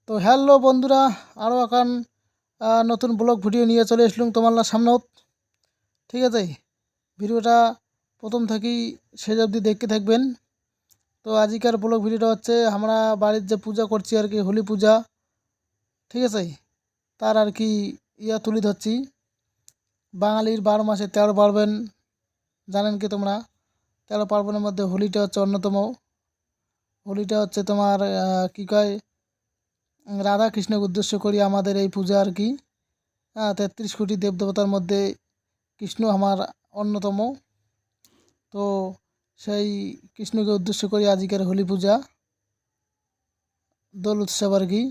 তো হ্যালো বন্ধুরা, আরও এখন নতুন ব্লগ ভিডিও নিয়ে চলে আসলাম তোমার সামনেও। ঠিক আছে, ভিডিওটা প্রথম থেকেই শেষ অবধি দেখতে থাকবেন। তো আজকের ব্লগ ভিডিওটা হচ্ছে আমরা বাড়ির যে পূজা করছি আর কি, হোলি পূজা। ঠিক আছে, তার আর কি তুলে ধরছি। বাঙালির 12 মাসে 13 পার্বণ, জানেন কি তোমরা? 13 পার্বণের মধ্যে হোলিটা হচ্ছে অন্যতম। হোলিটা হচ্ছে তোমার কী কয়, রাধা কৃষ্ণকে উদ্দেশ্য করি আমাদের এই পূজা আর কি। 33 কোটি দেবদেবতার মধ্যে কৃষ্ণ আমার অন্যতম। তো সেই কৃষ্ণকে উদ্দেশ্য করি আজকের হোলি পূজা, দোল উৎসব আর কি।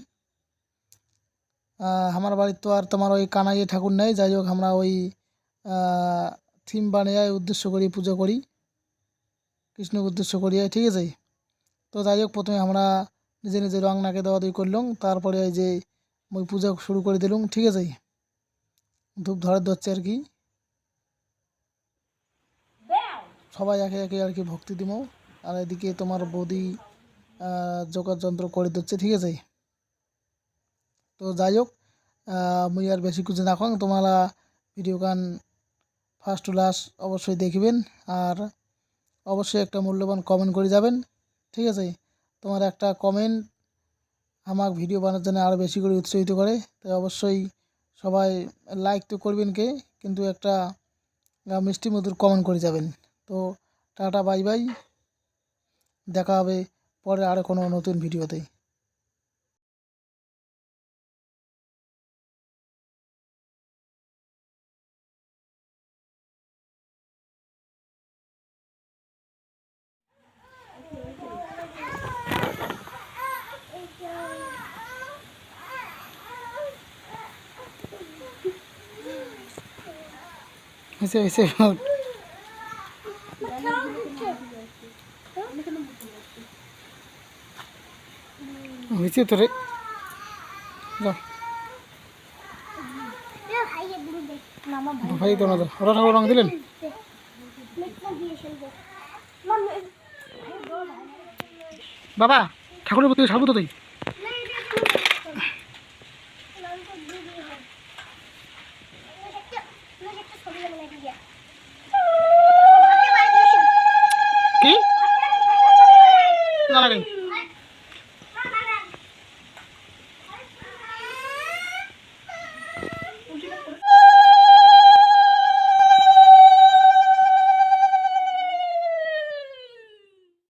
আমার বাড়ির তো আর তোমার ওই কানাইয়ে ঠাকুর নেই, যাই হোক আমরা ওই থিম বানিয়ে উদ্দেশ্য করি পূজা করি, কৃষ্ণকে উদ্দেশ্য করি। ঠিক আছে, তো যাই হোক প্রথমে আমরা নিজে নিজে রং নাকে দেওয়া দিয়ে করলাম, তারপরে এই যে ওই পূজা শুরু করে দিলাম। ঠিক আছে, ধূপ ধরে ধরছে আর কি, সবাই একে একে আর কি ভক্তি দিব। আর এদিকে তোমার বৌদি যোগার যন্ত্র করে দিচ্ছে। ঠিক আছে, তো যাই হোক মুই আর বেশি কিছু না কম, তোমরা ভিডিও গান ফার্স্ট টু লাস্ট অবশ্যই দেখবেন। আর অবশ্যই একটা মূল্যবান কমেন্ট করে যাবেন। ঠিক আছে, তোমার একটা কমেন্ট আমার ভিডিও বানানোর জন্য আরও বেশি করে উৎসাহিত করে। তাই অবশ্যই সবাই লাইক তো করবেন কে, কিন্তু একটা মিষ্টি মধুর কমেন্ট করে যাবেন। তো টাটা বাই বাই, দেখা হবে পরে আরও কোনো নতুন ভিডিওতে। হয়েছে হয়েছে হয়েছে তোরে, ভাই তো না ওরা ঠাকুর রঙ দিলেন। বাবা ঠাকুরের প্রতি সাবুত তুই। কি না লাগে